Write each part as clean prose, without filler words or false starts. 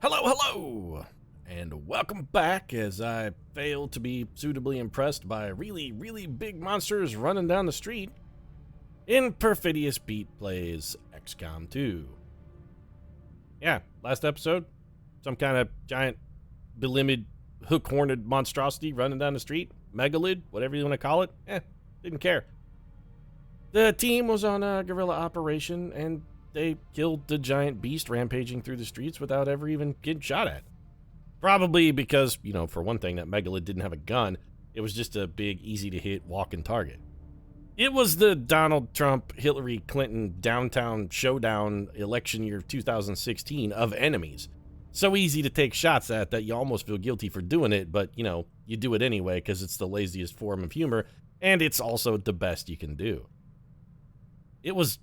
Hello, hello, and welcome back as I fail to be suitably impressed by really, really big monsters running down the street in Perfidious plays XCOM 2. Yeah, last episode, some kind of giant, belimid, hook-horned monstrosity running down the street, megalid, whatever you want to call it, didn't care. The team was on a guerrilla operation, and they killed the giant beast rampaging through the streets without ever even getting shot at. Probably because, for one thing, that megalith didn't have a gun. It was just a big, easy-to-hit walking target. It was the Donald Trump, Hillary Clinton downtown showdown election year 2016 of enemies. So easy to take shots at that you almost feel guilty for doing it, but, you do it anyway because it's the laziest form of humor, and it's also the best you can do. It was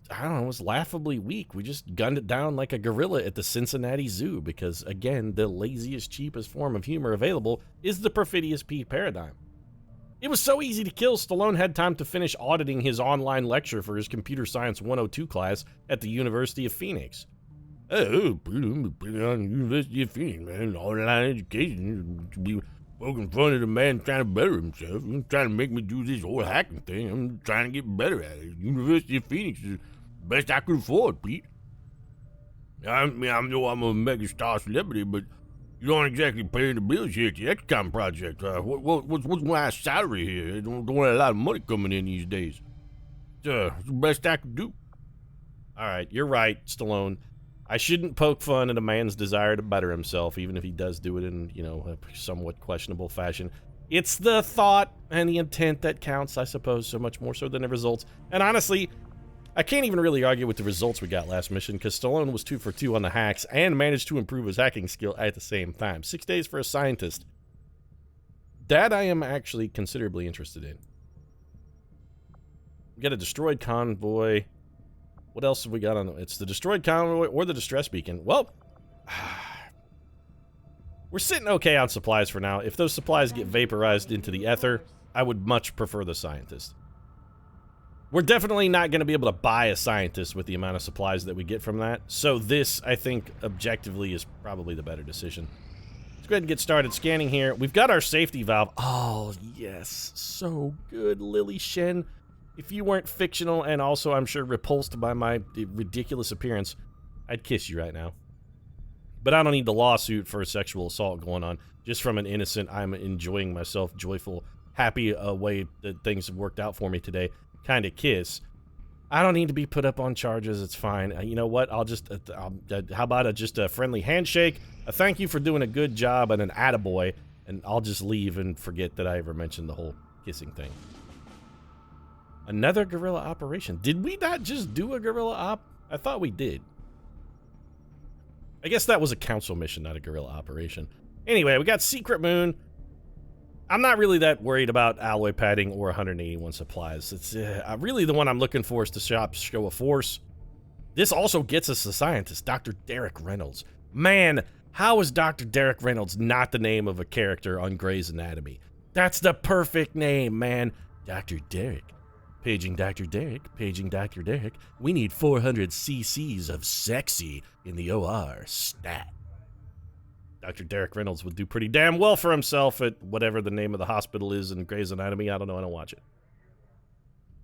laughably weak. We just gunned it down like a gorilla at the Cincinnati Zoo because, again, the laziest, cheapest form of humor available is the Perfidious paradigm. It was so easy to kill, Stallone had time to finish auditing his online lecture for his Computer Science 102 class at the University of Phoenix. Oh, put on University of Phoenix, man. Online education. We poking fun at a man trying to better himself. He's trying to make me do this whole hacking thing. I'm trying to get better at it. University of Phoenix is the best I could afford, Pete. I know I'm a mega star celebrity, but you don't exactly pay the bills here at the XCOM project. What's my salary here? I don't have a lot of money coming in these days. It's the best I could do. All right, you're right, Stallone. I shouldn't poke fun at a man's desire to better himself, even if he does do it in, a somewhat questionable fashion. It's the thought and the intent that counts, I suppose, so much more so than the results. And honestly, I can't even really argue with the results we got last mission, because Stallone was 2 for 2 on the hacks and managed to improve his hacking skill at the same time. 6 days for a scientist. That I am actually considerably interested in. We got a destroyed convoy. What else have we got on? It's the destroyed convoy or the distress beacon. Well, we're sitting okay on supplies for now. If those supplies get vaporized into the ether, I would much prefer the scientist. We're definitely not going to be able to buy a scientist with the amount of supplies that we get from that. So this, I think, objectively is probably the better decision. Let's go ahead and get started scanning here. We've got our safety valve. Oh, yes. So good, Lily Shen. If you weren't fictional and also, I'm sure, repulsed by my ridiculous appearance, I'd kiss you right now. But I don't need the lawsuit for a sexual assault going on. Just from an innocent, I'm enjoying myself, joyful, happy way that things have worked out for me today kind of kiss. I don't need to be put up on charges. It's fine. You know what? I'll just, how about just a friendly handshake, a thank you for doing a good job, and an attaboy, and I'll just leave and forget that I ever mentioned the whole kissing thing. Another guerrilla operation. Did we not just do a guerrilla op? I thought we did. I guess that was a council mission, not a guerrilla operation. Anyway, we got Secret Moon. I'm not really that worried about alloy padding or 181 supplies. It's really the one I'm looking for is to show a force. This also gets us the scientist, Dr. Derek Reynolds. Man, how is Dr. Derek Reynolds not the name of a character on Grey's Anatomy? That's the perfect name, man. Dr. Derek. Paging Dr. Derek, paging Dr. Derek. We need 400 cc's of sexy in the OR. Stat. Dr. Derek Reynolds would do pretty damn well for himself at whatever the name of the hospital is in Grey's Anatomy. I don't know, I don't watch it.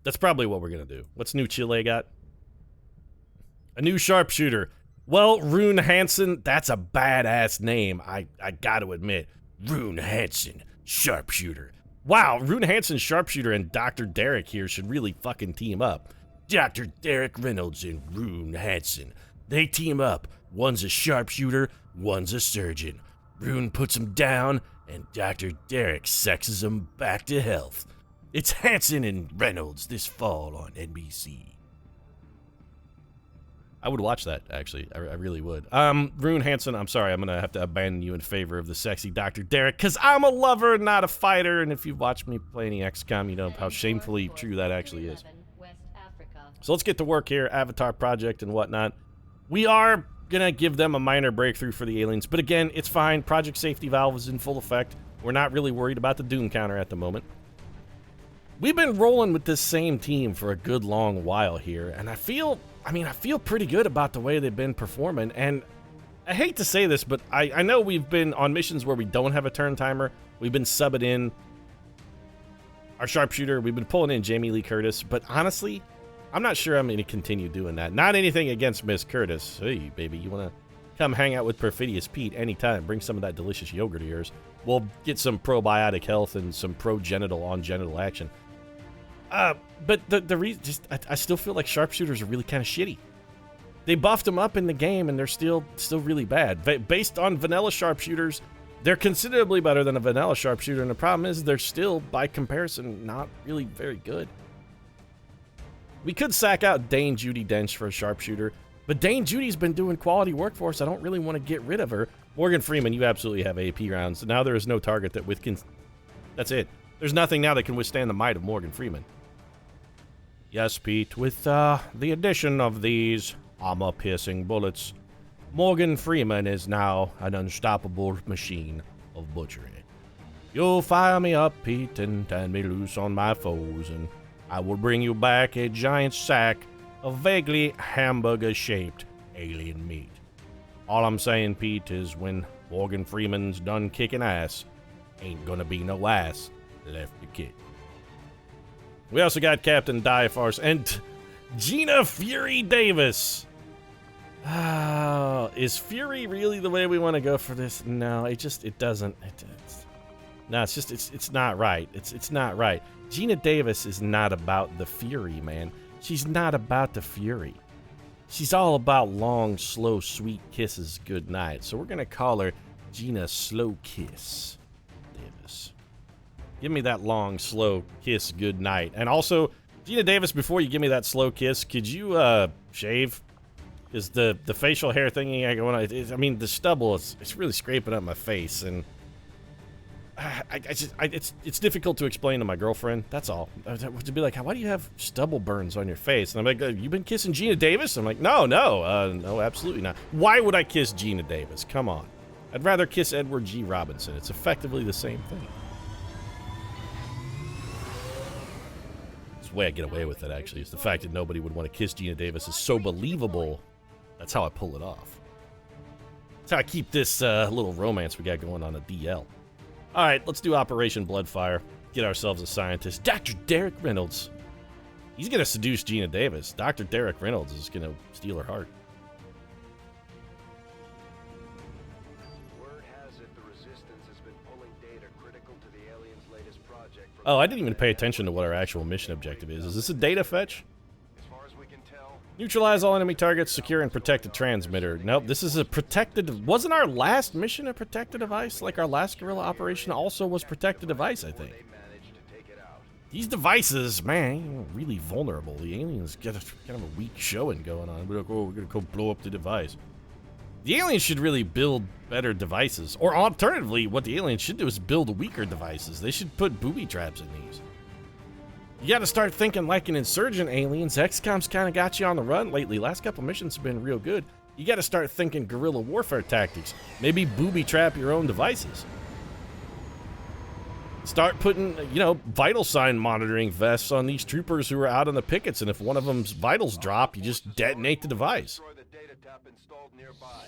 That's probably what we're gonna do. What's new Chile got? A new sharpshooter. Well, Rune Hansen, that's a badass name, I gotta admit. Rune Hansen, sharpshooter. Wow, Rune Hansen, sharpshooter, and Dr. Derek here should really fucking team up. Dr. Derek Reynolds and Rune Hansen. They team up. One's a sharpshooter, one's a surgeon. Rune puts him down, and Dr. Derek sexes him back to health. It's Hansen and Reynolds this fall on NBC. I would watch that, actually. I really would. Rune Hansen, I'm sorry, I'm gonna have to abandon you in favor of the sexy Dr. Derek, because I'm a lover, not a fighter, and if you've watched me play any XCOM, you know how shamefully true that actually is. So let's get to work here, Avatar Project and whatnot. We are gonna give them a minor breakthrough for the aliens, but again, it's fine. Project Safety Valve is in full effect. We're not really worried about the Doom counter at the moment. We've been rolling with this same team for a good long while here, and I feel pretty good about the way they've been performing, and I hate to say this, but I know we've been on missions where we don't have a turn timer. We've been subbing in our sharpshooter. We've been pulling in Jamie Lee Curtis. But honestly, I'm not sure I'm going to continue doing that. Not anything against Miss Curtis. Hey, baby, you want to come hang out with Perfidious Pete anytime. Bring some of that delicious yogurt of yours. We'll get some probiotic health and some pro-genital on-genital action. But the reason, I still feel like sharpshooters are really kind of shitty. They buffed them up in the game, and they're still really bad. Based on vanilla sharpshooters, they're considerably better than a vanilla sharpshooter, and the problem is they're still, by comparison, not really very good. We could sack out Dane Judi Dench for a sharpshooter, but Dane Judy's been doing quality work for us. I don't really want to get rid of her. Morgan Freeman, you absolutely have AP rounds. Now there is no target that that's it. There's nothing now that can withstand the might of Morgan Freeman. Yes, Pete, with the addition of these armor-piercing bullets, Morgan Freeman is now an unstoppable machine of butchery. You'll fire me up, Pete, and turn me loose on my foes, and I will bring you back a giant sack of vaguely hamburger-shaped alien meat. All I'm saying, Pete, is when Morgan Freeman's done kicking ass, ain't gonna be no ass left to kick. We also got Captain Diafarce and Gina Fury Davis. Is Fury really the way we want to go for this? No, it doesn't. No, it's not right. It's not right. Gina Davis is not about the Fury, man. She's not about the Fury. She's all about long, slow, sweet kisses goodnight. So we're going to call her Gina Slow Kiss Davis. Give me that long, slow kiss goodnight. And also, Gina Davis, before you give me that slow kiss, could you shave? Because the facial hair thingy I go on, I mean, the stubble, it's really scraping up my face. And it's difficult to explain to my girlfriend. That's all. To be like, why do you have stubble burns on your face? And I'm like, you been kissing Gina Davis? I'm like, no, absolutely not. Why would I kiss Gina Davis? Come on. I'd rather kiss Edward G. Robinson. It's effectively the same thing. It's the way I get away with it, actually. It's the fact that nobody would want to kiss Gina Davis is so believable. That's how I pull it off. That's how I keep this little romance we got going on a DL. All right, let's do Operation Bloodfire. Get ourselves a scientist. Dr. Derek Reynolds. He's going to seduce Gina Davis. Dr. Derek Reynolds is going to steal her heart. Word has it the Resistance has been pulling data critical to the aliens' latest project. Oh, I didn't even pay attention to what our actual mission objective is. Is this a data fetch? As far as we can tell, Neutralize all enemy targets, secure and protect a transmitter. Nope, this is a protected... Wasn't our last mission a protected device? Like our last guerrilla operation also was protected device, I think. they managed to take it out. These devices, man, really vulnerable. The aliens get kind of a weak showing going on. We're like, oh, we're going to go blow up the device. The aliens should really build better devices. Or alternatively, what the aliens should do is build weaker devices. They should put booby traps in these. You gotta start thinking like an insurgent, aliens. XCOM's kind of got you on the run lately. Last couple missions have been real good. You gotta start thinking guerrilla warfare tactics. Maybe booby trap your own devices. Start putting, vital sign monitoring vests on these troopers who are out on the pickets, and if one of them's vitals drop, you just detonate the device. Destroy the data tap installed nearby.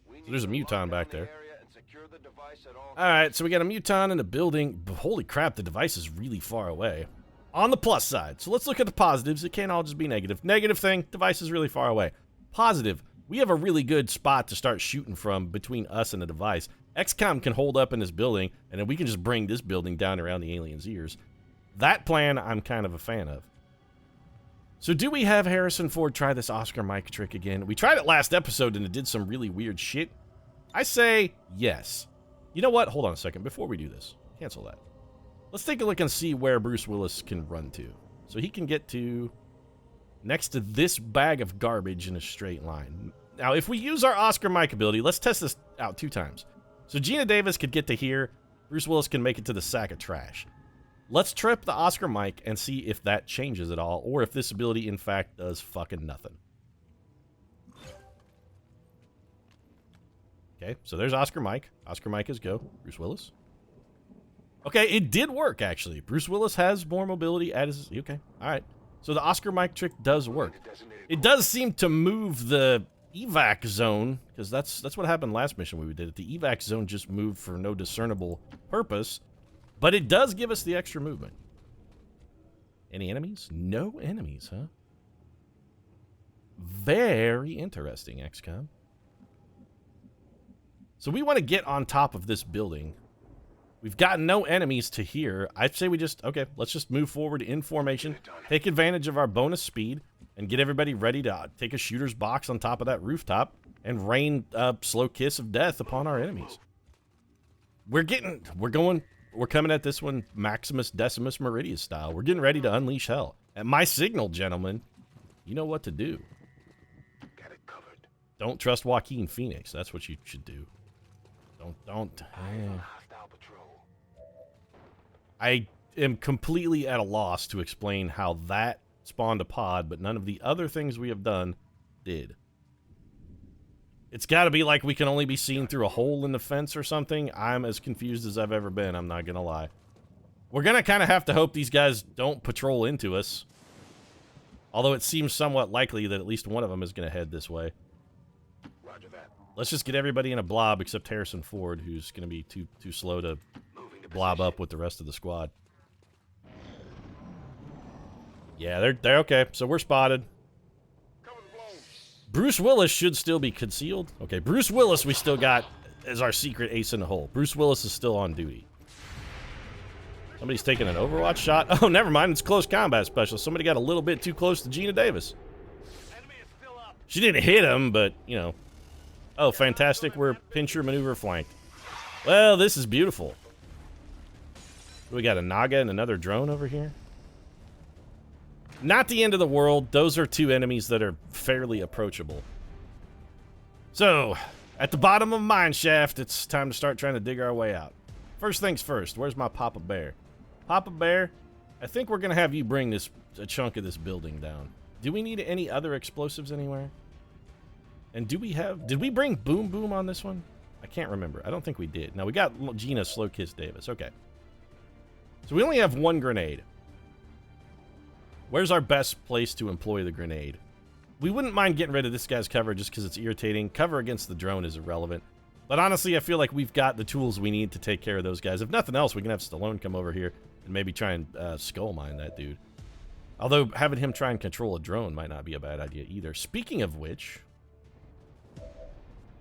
So there's a muton back there. And secure the device at all. Alright, so we got a muton in the building. But holy crap, the device is really far away. On the plus side, so let's look at the positives. It can't all just be negative. Negative thing, device is really far away. Positive, we have a really good spot to start shooting from between us and the device. XCOM can hold up in this building, and then we can just bring this building down around the aliens' ears. That plan, I'm kind of a fan of. So do we have Harrison Ford try this Oscar Mike trick again? We tried it last episode, and it did some really weird shit. I say yes. You know what? Hold on a second. Before we do this, cancel that. Let's take a look and see where Bruce Willis can run to. So he can get to next to this bag of garbage in a straight line. Now, if we use our Oscar Mike ability, let's test this out 2 times. So Gina Davis could get to here. Bruce Willis can make it to the sack of trash. Let's trip the Oscar Mike and see if that changes at all, or if this ability, in fact, does fucking nothing. Okay, so there's Oscar Mike. Oscar Mike is go. Bruce Willis. Okay, it did work, actually. Bruce Willis has more mobility at his... Okay, all right. So the Oscar Mike trick does work. It does seem to move the evac zone, because that's what happened last mission we did it. The evac zone just moved for no discernible purpose, but it does give us the extra movement. Any enemies? No enemies, huh? Very interesting, XCOM. So we want to get on top of this building. We've got no enemies to here. I'd say we just, okay, let's just move forward in formation, take advantage of our bonus speed, and get everybody ready to take a shooter's box on top of that rooftop and rain a slow kiss of death upon our enemies. We're coming at this one Maximus Decimus Meridius style. We're getting ready to unleash hell. At my signal, gentlemen, you know what to do. Got it covered. Don't trust Joaquin Phoenix. That's what you should do. Don't. Hostile patrol. I am completely at a loss to explain how that spawned a pod, but none of the other things we have done did. It's got to be like we can only be seen through a hole in the fence or something. I'm as confused as I've ever been, I'm not going to lie. We're going to kind of have to hope these guys don't patrol into us. Although it seems somewhat likely that at least one of them is going to head this way. Roger that. Let's just get everybody in a blob except Harrison Ford, who's going to be too slow to blob up with the rest of the squad. Yeah, they're okay. So we're spotted. Bruce Willis should still be concealed. Okay, Bruce Willis we still got as our secret ace in the hole. Bruce Willis is still on duty. Somebody's taking an Overwatch shot. Oh, never mind. It's close combat special. Somebody got a little bit too close to Gina Davis. She didn't hit him, but, you know. Oh, fantastic. We're pincher maneuver flanked. Well, this is beautiful. We got a Naga and another drone over here. Not the end of the world. Those are two enemies that are fairly approachable. So, at the bottom of mine shaft, it's time to start trying to dig our way out. First things first, where's my Papa Bear? Papa Bear, I think we're going to have you bring a chunk of this building down. Do we need any other explosives anywhere? And did we bring Boom Boom on this one? I can't remember. I don't think we did. No, we got Gina Slow Kiss Davis. Okay. So we only have one grenade. Where's our best place to employ the grenade? We wouldn't mind getting rid of this guy's cover just because it's irritating. Cover against the drone is irrelevant. But honestly, I feel like we've got the tools we need to take care of those guys. If nothing else, we can have Stallone come over here and maybe try and skull mine that dude. Although having him try and control a drone might not be a bad idea either. Speaking of which,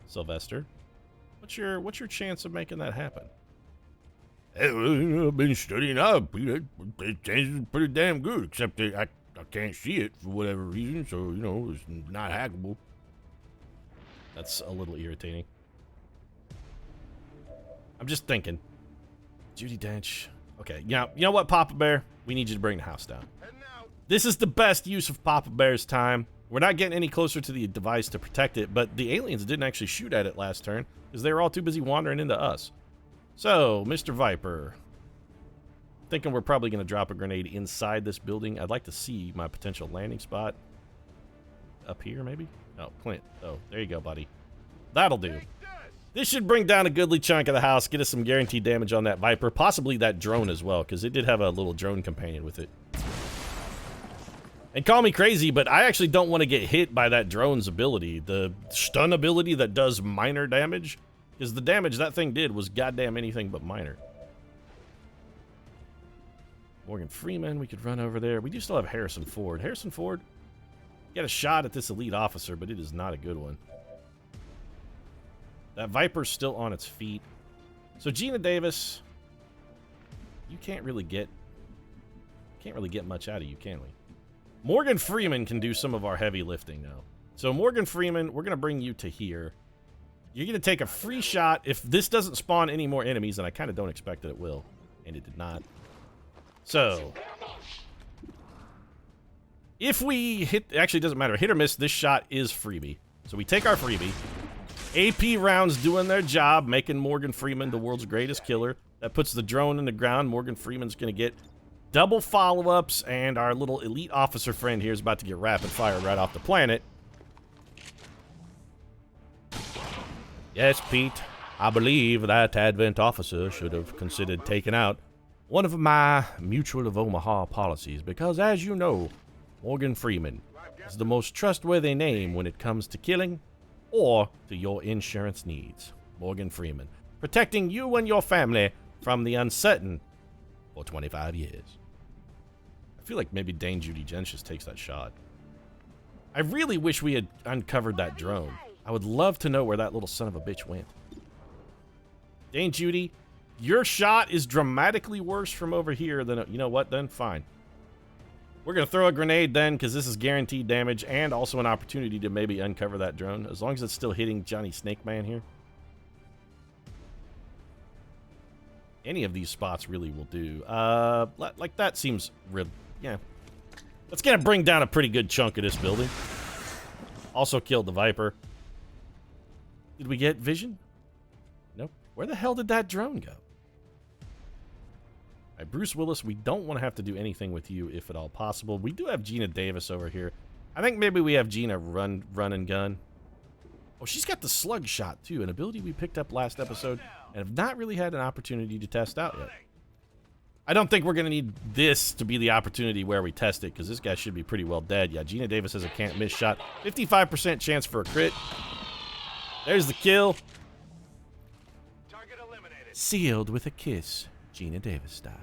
Sylvester, what's your chance of making that happen? I've been studying up. The chance is pretty damn good, except that I can't see it for whatever reason, so, you know, it's not hackable. That's a little irritating. I'm just thinking. Judi Dench. Okay, you know what, Papa Bear? We need you to bring the house down. This is the best use of Papa Bear's time. We're not getting any closer to the device to protect it, but the aliens didn't actually shoot at it last turn because they were all too busy wandering into us. So, Mr. Viper, thinking we're probably going to drop a grenade inside this building. I'd like to see my potential landing spot up here, maybe? Oh, Clint. Oh, there you go, buddy. That'll do. This should bring down a goodly chunk of the house, get us some guaranteed damage on that Viper, possibly that drone as well, because it did have a little drone companion with it. And call me crazy, but I actually don't want to get hit by that drone's ability, the stun ability that does minor damage. Because the damage that thing did was goddamn anything but minor. Morgan Freeman, we could run over there. We do still have Harrison Ford. Harrison Ford, got a shot at this elite officer, but it is not a good one. That Viper's still on its feet. So Gina Davis, you can't really get much out of you, can we? Morgan Freeman can do some of our heavy lifting, though. So Morgan Freeman, we're going to bring you to here. You're going to take a free shot. If this doesn't spawn any more enemies, and I kind of don't expect that it will, and it did not. So, if we hit, actually it doesn't matter, hit or miss, this shot is freebie. So we take our freebie. AP rounds doing their job, making Morgan Freeman the world's greatest killer. That puts the drone in the ground. Morgan Freeman's going to get double follow-ups, and our little elite officer friend here is about to get rapid fire right off the planet. Yes, Pete, I believe that Advent officer should have considered taking out one of my Mutual of Omaha policies, because as you know, Morgan Freeman is the most trustworthy name when it comes to killing or to your insurance needs. Morgan Freeman, protecting you and your family from the uncertain for 25 years. I feel like maybe Dane Judi Dench just takes that shot. I really wish we had uncovered that drone. I would love to know where that little son of a bitch went. Dane Judi, your shot is dramatically worse from over here than... You know what, then? Fine. We're going to throw a grenade then, because this is guaranteed damage and also an opportunity to maybe uncover that drone, as long as it's still hitting Johnny Snake Man here. Any of these spots really will do. Like that seems real. Yeah. That's going to bring down a pretty good chunk of this building. Also killed the Viper. Did we get vision? Nope. Where the hell did that drone go? All right, Bruce Willis, we don't want to have to do anything with you if at all possible. We do have Gina Davis over here. I think maybe we have Gina run and gun. Oh, she's got the slug shot, too, an ability we picked up last episode and have not really had an opportunity to test out yet. I don't think we're going to need this to be the opportunity where we test it, because this guy should be pretty well dead. Yeah, Gina Davis has a can't-miss shot. 55% chance for a crit. There's the kill. Target eliminated. Sealed with a kiss, Gina Davis style.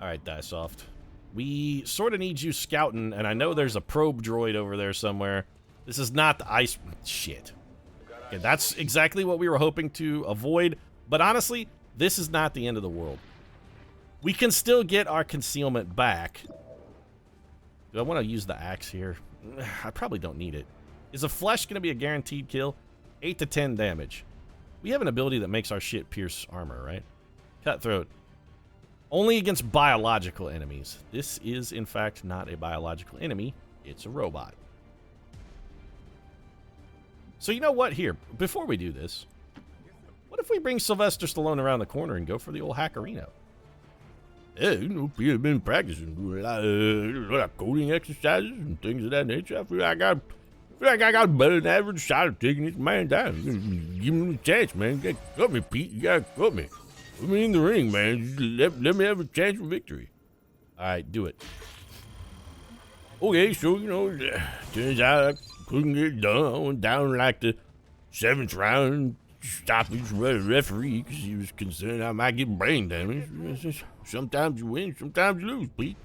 All right, Diesoft. We sort of need you scouting, and I know there's a probe droid over there somewhere. This is not the ice... Shit. Okay, that's exactly what we were hoping to avoid, but honestly, this is not the end of the world. We can still get our concealment back. Do I want to use the axe here? I probably don't need it. Is a flesh going to be a guaranteed kill? 8 to 10 damage. We have an ability that makes our shit pierce armor, right? Cutthroat. Only against biological enemies. This is, in fact, not a biological enemy. It's a robot. So you know what? Here, before we do this, what if we bring Sylvester Stallone around the corner and go for the old hackerino? Yeah, you know, people have been practicing, doing a lot of coding exercises and things of that nature. I feel like I got a better than average shot of taking this man down. Give him a chance, man. You gotta cut me, Pete. You gotta cut me. Put me in the ring, man. Just let me have a chance for victory. All right, do it. Okay, so, you know, turns out I couldn't get it done. I went down like the 7th round, stoppage by the referee because he was concerned I might get brain damage. Sometimes you win, sometimes you lose, Pete.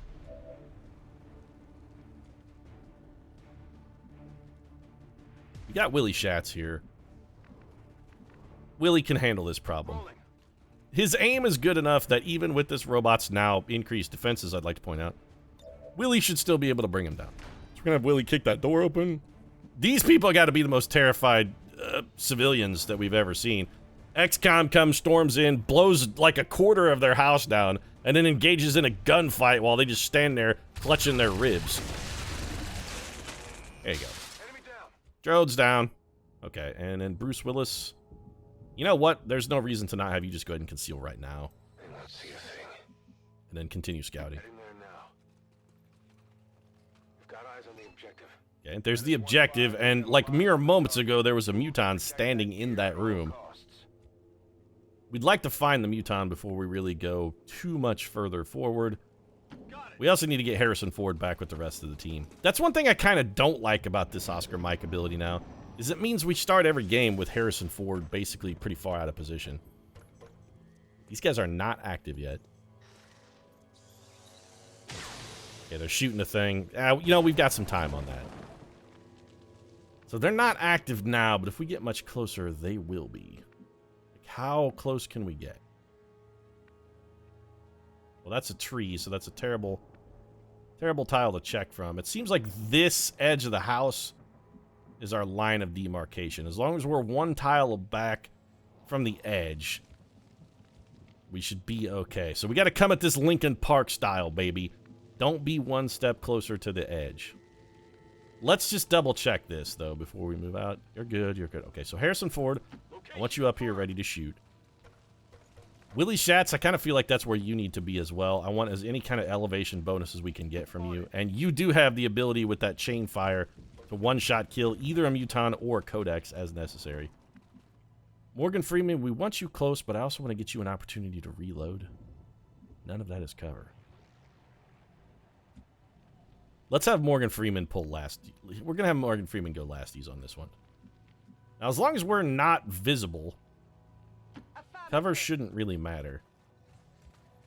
We got Willie Schatz here. Willie can handle this problem. His aim is good enough that even with this robot's now increased defenses, I'd like to point out, Willie should still be able to bring him down. So we're gonna have Willie kick that door open. These people got to be the most terrified civilians that we've ever seen. XCOM comes, storms in, blows like a quarter of their house down, and then engages in a gunfight while they just stand there clutching their ribs. There you go. Enemy down. Drode's down. Okay, and then Bruce Willis. You know what? There's no reason to not have you just go ahead and conceal right now. I don't see a thing. And then continue scouting. Heading there now. We've got eyes on the objective. Okay, and there's the objective, and like mere moments ago, there was a muton standing in that room. We'd like to find the muton before we really go too much further forward. We also need to get Harrison Ford back with the rest of the team. That's one thing I kind of don't like about this Oscar Mike ability now, is it means we start every game with Harrison Ford basically pretty far out of position. These guys are not active yet. Okay, they're shooting a thing. You know, we've got some time on that. So they're not active now, but if we get much closer, they will be. Like, how close can we get? Well, that's a tree, so that's a terrible, terrible tile to check from. It seems like this edge of the house is our line of demarcation. As long as we're one tile back from the edge, we should be okay. So we got to come at this Lincoln Park style, baby. Don't be one step closer to the edge. Let's just double check this, though, before we move out. You're good, you're good. Okay, so Harrison Ford, I want you up here ready to shoot. Willie Schatz, I kind of feel like that's where you need to be as well. I want any kind of elevation bonuses we can get from you. And you do have the ability with that chain fire to one-shot kill either a Muton or a Codex as necessary. Morgan Freeman, we want you close, but I also want to get you an opportunity to reload. None of that is cover. Let's have Morgan Freeman pull last. We're going to have Morgan Freeman go lasties on this one. Now, as long as we're not visible, cover shouldn't really matter.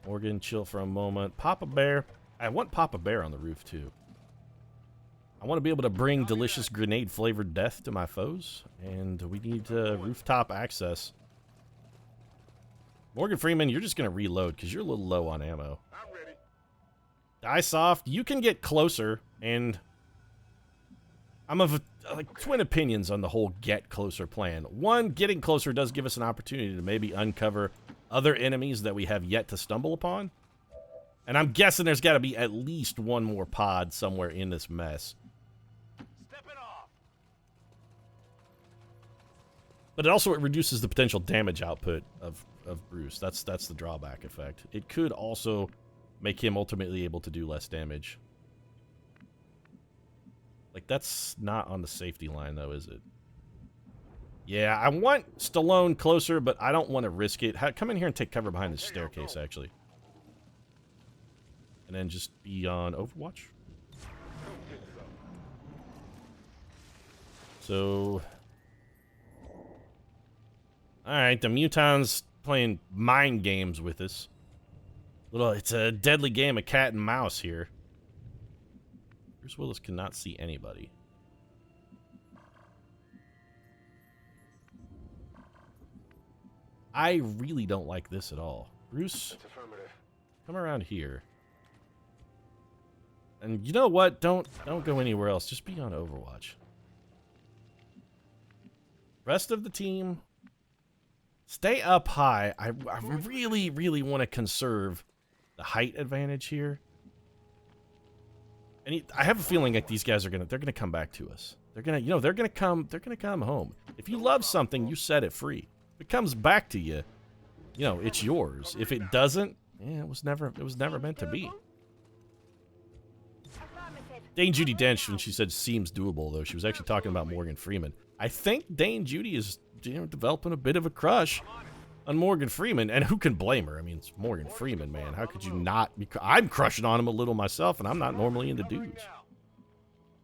Morgan, chill for a moment. Papa Bear. I want Papa Bear on the roof, too. I want to be able to bring delicious grenade-flavored death to my foes, and we need rooftop access. Morgan Freeman, you're just going to reload, because you're a little low on ammo. I'm ready. Die Soft, you can get closer, and I'm of like twin opinions on the whole get closer plan. One, getting closer does give us an opportunity to maybe uncover other enemies that we have yet to stumble upon. And I'm guessing there's got to be at least one more pod somewhere in this mess. Stepping off. But it reduces the potential damage output of Bruce. That's the drawback effect. It could also make him ultimately able to do less damage. Like, that's not on the safety line, though, is it? Yeah, I want Stallone closer, but I don't want to risk it. Come in here and take cover behind this staircase, actually. And then just be on Overwatch. So... Alright, the Muton's playing mind games with us. It's a deadly game of cat and mouse here. Bruce Willis cannot see anybody. I really don't like this at all. Bruce, come around here. And you know what? Don't go anywhere else. Just be on Overwatch. Rest of the team, stay up high. I really, really want to conserve the height advantage here. And I have a feeling like these guys they're gonna come back to us. They're gonna come home. If you love something, you set it free. If it comes back to you, it's yours. If it doesn't, it was never meant to be. Dane Judi Dench, when she said seems doable, though, she was actually talking about Morgan Freeman. I think Dane Judi is developing a bit of a crush on Morgan Freeman, and who can blame her? I mean, it's Morgan Freeman, man. How could you not be? I'm crushing on him a little myself, and I'm not normally into dudes.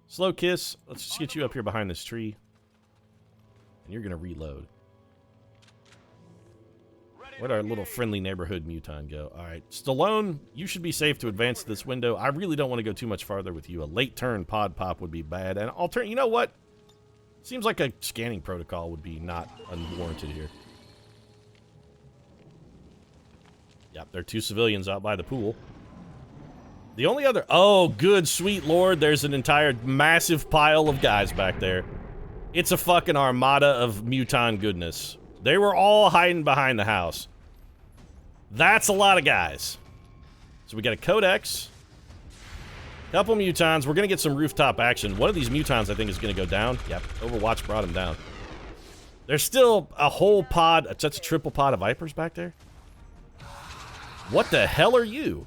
Slow kiss. Let's just get you up here behind this tree, and you're gonna reload. Where'd our little friendly neighborhood Muton go? All right, Stallone, you should be safe to advance this window. I really don't want to go too much farther with you. A late turn pod pop would be bad, and you know what? Seems like a scanning protocol would be not unwarranted here. Yep, there are two civilians out by the pool. The only other... Oh, good, sweet lord. There's an entire massive pile of guys back there. It's a fucking armada of Muton goodness. They were all hiding behind the house. That's a lot of guys. So we got a Codex. Couple Mutons. We're going to get some rooftop action. One of these Mutons, I think, is going to go down. Yep, Overwatch brought him down. There's still a whole pod... That's a triple pod of Vipers back there. What the hell are you?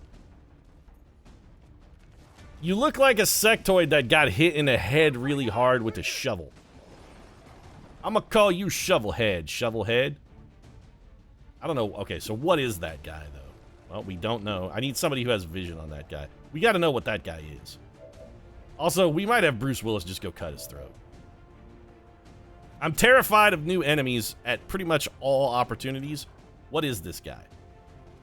You look like a sectoid that got hit in the head really hard with a shovel. I'm gonna call you Shovelhead, Shovelhead. I don't know. Okay, so what is that guy, though? Well, we don't know. I need somebody who has vision on that guy. We gotta know what that guy is. Also, we might have Bruce Willis just go cut his throat. I'm terrified of new enemies at pretty much all opportunities. What is this guy?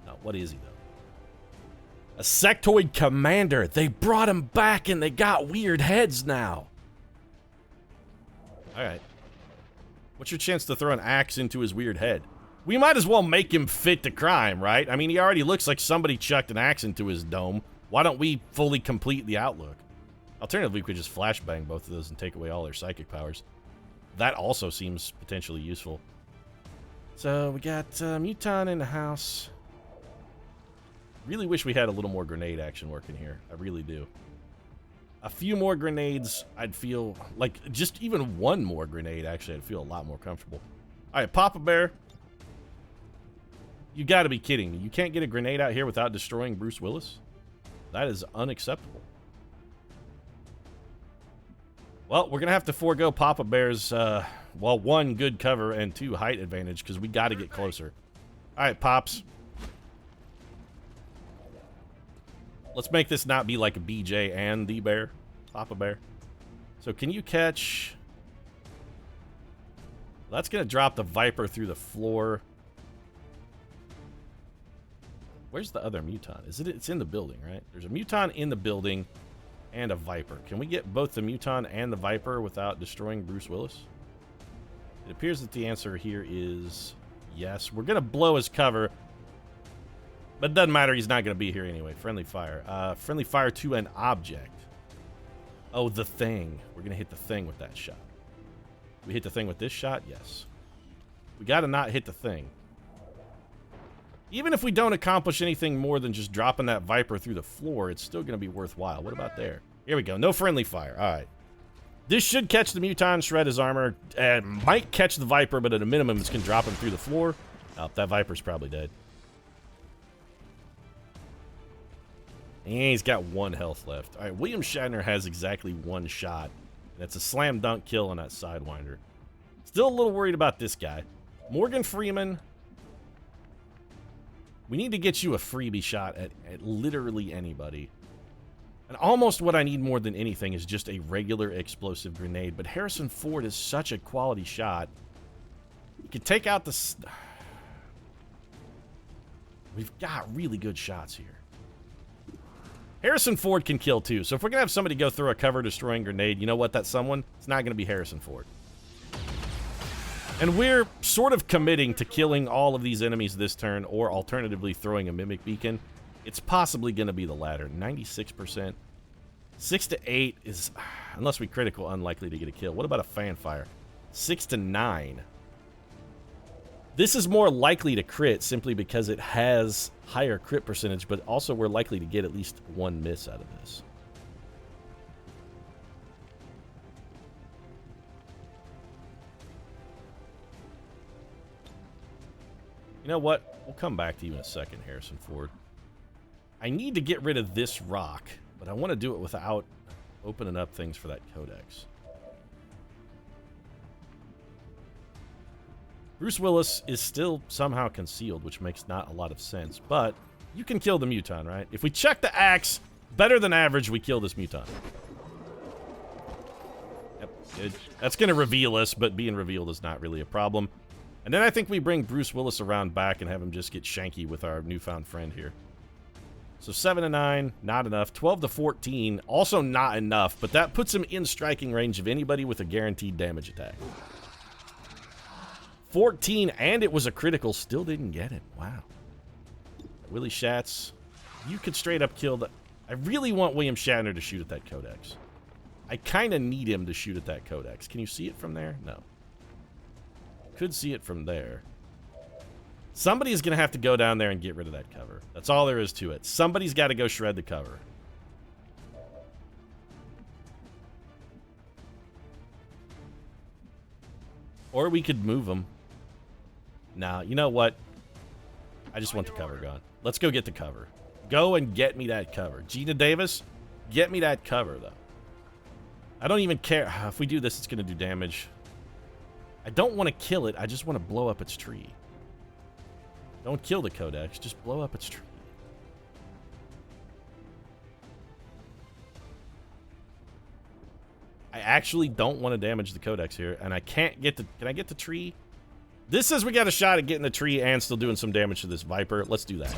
No, what is he, though? A sectoid commander. They brought him back and they got weird heads now. Alright. What's your chance to throw an axe into his weird head? We might as well make him fit the crime, right? I mean, he already looks like somebody chucked an axe into his dome. Why don't we fully complete the outlook? Alternatively, we could just flashbang both of those and take away all their psychic powers. That also seems potentially useful. So, we got Muton in the house. Really wish we had a little more grenade action working here. I really do. A few more grenades, I'd feel like just even one more grenade, actually, I'd feel a lot more comfortable. All right, Papa Bear. You got to be kidding me. You can't get a grenade out here without destroying Bruce Willis? That is unacceptable. Well, we're going to have to forego Papa Bear's, well, one, good cover, and two, height advantage, because we got to get closer. All right, Pops. Let's make this not be like a BJ and the bear. Papa Bear. So can you catch... That's going to drop the Viper through the floor. Where's the other Muton? Is it? It's in the building, right? There's a Muton in the building and a Viper. Can we get both the Muton and the Viper without destroying Bruce Willis? It appears that the answer here is yes. We're going to blow his cover. But it doesn't matter. He's not going to be here anyway. Friendly fire. Friendly fire to an object. Oh, the thing. We're going to hit the thing with that shot. We hit the thing with this shot? Yes. We got to not hit the thing. Even if we don't accomplish anything more than just dropping that Viper through the floor, it's still going to be worthwhile. What about there? Here we go. No friendly fire. All right. This should catch the Muton, shred his armor. Might catch the Viper, but at a minimum, it's going to drop him through the floor. Oh, that Viper's probably dead. And he's got 1 health left. All right, William Shatner has exactly 1 shot. That's a slam dunk kill on that Sidewinder. Still a little worried about this guy. Morgan Freeman. We need to get you a freebie shot at literally anybody. And almost what I need more than anything is just a regular explosive grenade. But Harrison Ford is such a quality shot. You can take out the... We've got really good shots here. Harrison Ford can kill too. So if we're going to have somebody go through a cover-destroying grenade, you know what? That's someone. It's not going to be Harrison Ford. And we're sort of committing to killing all of these enemies this turn, or alternatively throwing a Mimic Beacon. It's possibly going to be the latter. 96%. 6 to 8 is, unless we critical, unlikely to get a kill. What about a Fanfire? 6 to 9. This is more likely to crit simply because it has higher crit percentage, but also we're likely to get at least 1 miss out of this. You know what? We'll come back to you in a second, Harrison Ford. I need to get rid of this rock, but I want to do it without opening up things for that codex. Bruce Willis is still somehow concealed, which makes not a lot of sense, but you can kill the Muton, right? If we check the axe, better than average, we kill this Muton. Yep, good. That's going to reveal us, but being revealed is not really a problem. And then I think we bring Bruce Willis around back and have him just get shanky with our newfound friend here. So 7 to 9, not enough. 12 to 14, also not enough, but that puts him in striking range of anybody with a guaranteed damage attack. 14, and it was a critical, still didn't get it. Wow. Willie Shatz, you could straight up kill the... I really want William Shatner to shoot at that codex. I kind of need him to shoot at that codex. Can you see it from there? No. Could see it from there. Somebody's going to have to go down there and get rid of that cover. That's all there is to it. Somebody's got to go shred the cover. Or we could move them. Nah, you know what? I just want the cover gone. Let's go get the cover. Go and get me that cover. Gina Davis, get me that cover, though. I don't even care. If we do this, it's going to do damage. I don't want to kill it. I just want to blow up its tree. Don't kill the codex. Just blow up its tree. I actually don't want to damage the codex here, and I can't get the... Can I get the tree? This says we got a shot at getting the tree and still doing some damage to this Viper. Let's do that.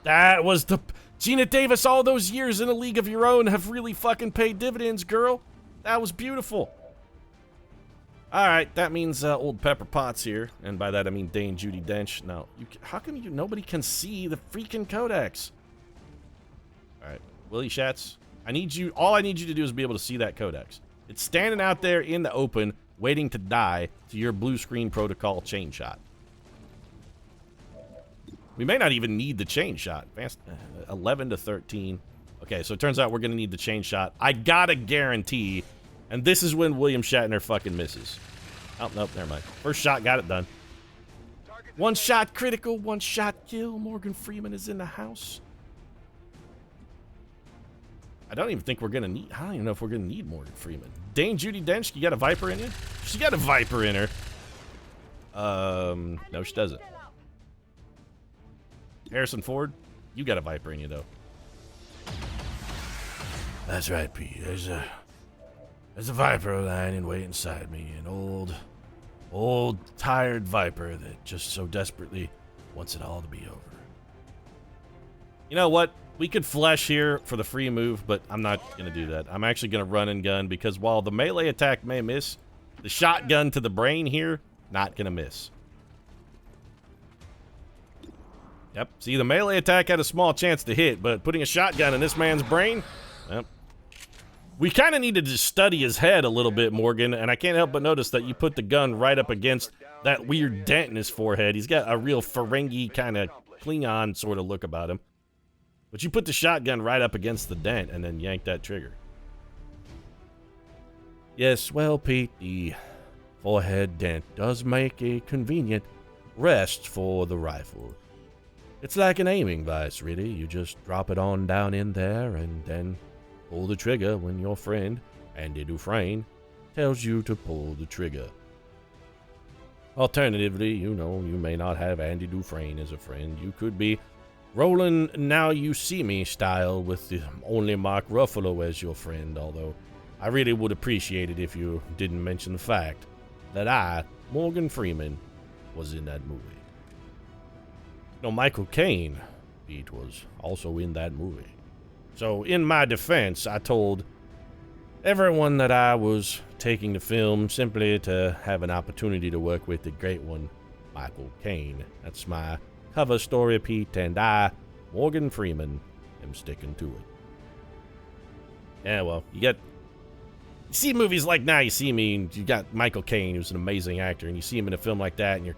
That was the... Gina Davis, all those years in A League of Your Own have really fucking paid dividends, girl. That was beautiful. Alright, that means old Pepper Potts here. And by that I mean Dame Judi Dench. No, how come nobody can see the freaking codex? Alright, Willie Shatz, I need you... All I need you to do is be able to see that codex. It's standing out there in the open, waiting to die to your blue screen protocol chain shot. We may not even need the chain shot. 11 to 13. Okay, so it turns out we're going to need the chain shot. I gotta guarantee... And this is when William Shatner fucking misses. Oh, nope, never mind. First shot, got it done. One shot critical, one shot kill. Morgan Freeman is in the house. I don't even think we're going to need... I don't even know if we're going to need Morgan Freeman. Dame Judi Dench, you got a Viper in you? She got a Viper in her. No, she doesn't. Harrison Ford, you got a Viper in you, though. That's right, Pete. There's a viper lying in wait inside me. An old, tired viper that just so desperately wants it all to be over. You know what? We could flesh here for the free move, but I'm not going to do that. I'm actually going to run and gun because while the melee attack may miss, the shotgun to the brain here, not going to miss. Yep. See, the melee attack had a small chance to hit, but putting a shotgun in this man's brain, yep. We kind of needed to study his head a little bit, Morgan, and I can't help but notice that you put the gun right up against that weird dent in his forehead. He's got a real Ferengi kind of Klingon sort of look about him. But you put the shotgun right up against the dent and then yank that trigger. Yes, well, Pete, the forehead dent does make a convenient rest for the rifle. It's like an aiming vise, really. You just drop it on down in there and then pull the trigger when your friend, Andy Dufresne, tells you to pull the trigger. Alternatively, you know, you may not have Andy Dufresne as a friend. You could be rolling Now You See Me style with the only Mark Ruffalo as your friend, although I really would appreciate it if you didn't mention the fact that I, Morgan Freeman, was in that movie. No, Michael Caine, Pete, was also in that movie. So, in my defense, I told everyone that I was taking the film simply to have an opportunity to work with the great one, Michael Caine. That's my cover story, Pete, and I, Morgan Freeman, am sticking to it. Yeah, well, you see movies like Now You See Me, and you got Michael Caine, who's an amazing actor, and you see him in a film like that, and you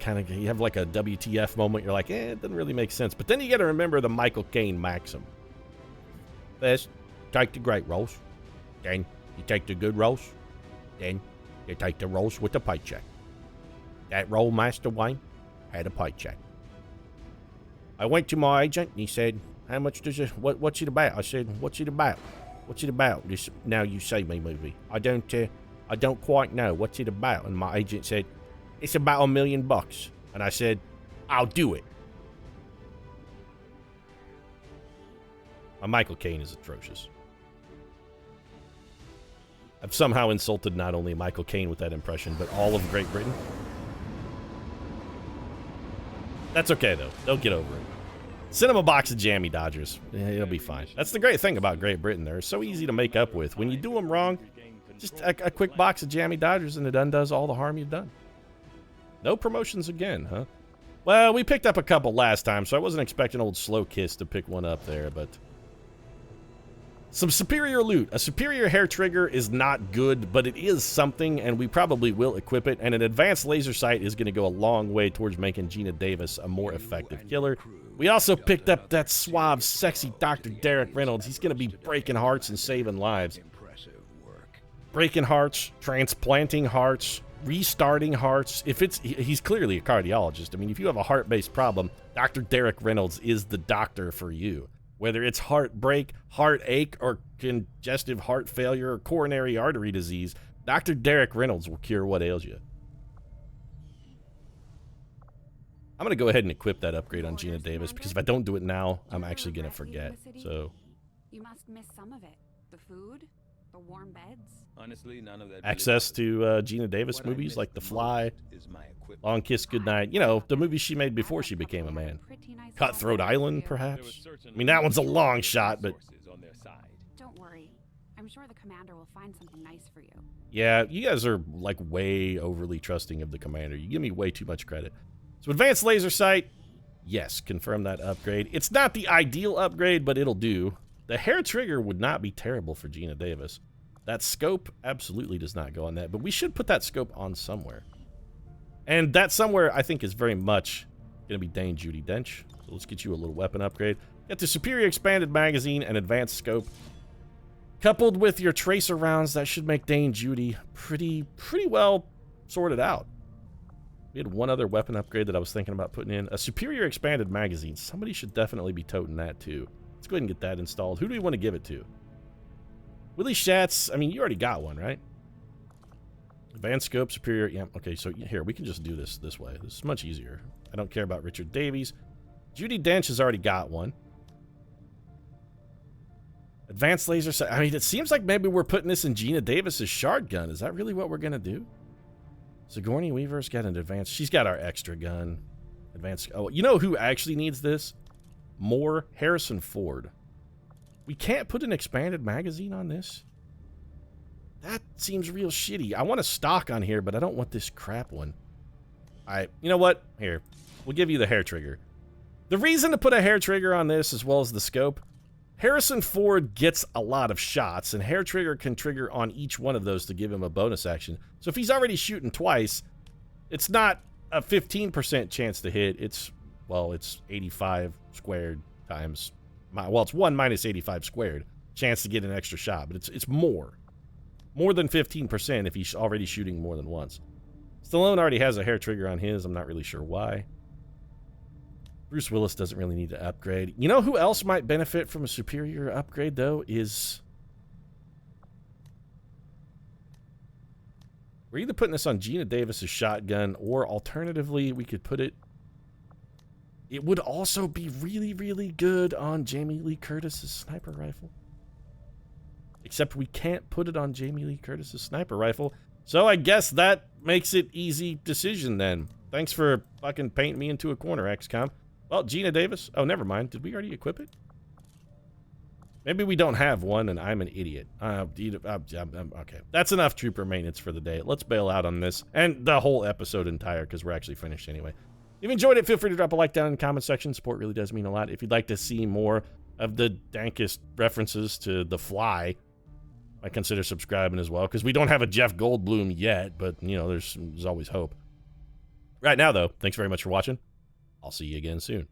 have like a WTF moment. You're like, it doesn't really make sense. But then you got to remember the Michael Caine maxim. First, take the great roles. Then you take the good roles. Then you take the roles with the paycheck. That role, Master Wayne, had a paycheck. I went to my agent, and he said, how much does it, what's it about? I said, what's it about? What's it about, this Now You See Me movie? I don't quite know. What's it about? And my agent said, it's about $1 million. And I said, I'll do it. My Michael Caine is atrocious. I've somehow insulted not only Michael Caine with that impression, but all of Great Britain. That's okay, though. They'll get over it. Send them a box of Jammy Dodgers. It'll be fine. That's the great thing about Great Britain. They're so easy to make up with. When you do them wrong, just a quick box of Jammy Dodgers and it undoes all the harm you've done. No promotions again, huh? Well, we picked up a couple last time, so I wasn't expecting old Slow Kiss to pick one up there, but some superior loot. A superior hair trigger is not good, but it is something, and we probably will equip it, and an advanced laser sight is going to go a long way towards making Gina Davis a more effective killer. We also picked up that suave, sexy Dr. Derek Reynolds. He's going to be breaking hearts and saving lives. Breaking hearts, transplanting hearts, restarting hearts. He's clearly a cardiologist. I mean, if you have a heart-based problem, Dr. Derek Reynolds is the doctor for you. Whether it's heartbreak, heartache, or congestive heart failure, or coronary artery disease, Dr. Derek Reynolds will cure what ails you. I'm going to go ahead and equip that upgrade on Gina Davis, because if I don't do it now, I'm actually going to forget. So, you must miss some of it. The food, the warm beds. Honestly, none of that. Access to Gina Davis movies like The Fly, Long Kiss Goodnight. You know, the movies she made before she became a man. Cutthroat Island, perhaps? I mean, that one's a long shot, but... Don't worry. I'm sure the commander will find something nice for you. Yeah, you guys are, like, way overly trusting of the commander. You give me way too much credit. So, advanced laser sight. Yes, confirm that upgrade. It's not the ideal upgrade, but it'll do. The hair trigger would not be terrible for Gina Davis. That scope absolutely does not go on that, but we should put that scope on somewhere. And that somewhere, I think, is very much going to be Dane Judi Dench. So let's get you a little weapon upgrade. Got the superior expanded magazine and advanced scope. Coupled with your tracer rounds, that should make Dane Judi pretty well sorted out. We had one other weapon upgrade that I was thinking about putting in. A superior expanded magazine. Somebody should definitely be toting that, too. Let's go ahead and get that installed. Who do we want to give it to? Willie Schatz. I mean, you already got one, right? Advanced scope, superior. Yeah, okay, so here, we can just do this way. This is much easier. I don't care about Richard Davies. Judi Dench has already got one. Advanced laser sight. I mean, it seems like maybe we're putting this in Gina Davis's shard gun. Is that really what we're going to do? Sigourney Weaver's got an advanced. She's got our extra gun. Advanced. Oh, you know who actually needs this? More Harrison Ford. We can't put an expanded magazine on this? That seems real shitty. I want a stock on here, but I don't want this crap one. Alright, you know what? Here. We'll give you the hair trigger. The reason to put a hair trigger on this, as well as the scope, Harrison Ford gets a lot of shots, and hair trigger can trigger on each one of those to give him a bonus action. So if he's already shooting twice, it's not a 15% chance to hit. It's, well, it's 85 squared times, well, it's 1 minus 85 squared chance to get an extra shot, but it's more than 15% if he's already shooting more than once. Stallone already has a hair trigger on his. I'm not really sure why. Bruce Willis doesn't really need to upgrade. You know who else might benefit from a superior upgrade, though, is... We're either putting this on Gina Davis's shotgun, or alternatively, we could put it... It would also be really, really good on Jamie Lee Curtis's sniper rifle. Except we can't put it on Jamie Lee Curtis's sniper rifle. So I guess that makes it easy decision then. Thanks for fucking painting me into a corner, XCOM. Well, Gina Davis. Oh, never mind. Did we already equip it? Maybe we don't have one and I'm an idiot. Okay. That's enough trooper maintenance for the day. Let's bail out on this and the whole episode entire because we're actually finished anyway. If you enjoyed it, feel free to drop a like down in the comment section. Support really does mean a lot. If you'd like to see more of the dankest references to The Fly, I consider subscribing as well, because we don't have a Jeff Goldblum yet, but, you know, there's always hope. Right now, though, thanks very much for watching. I'll see you again soon.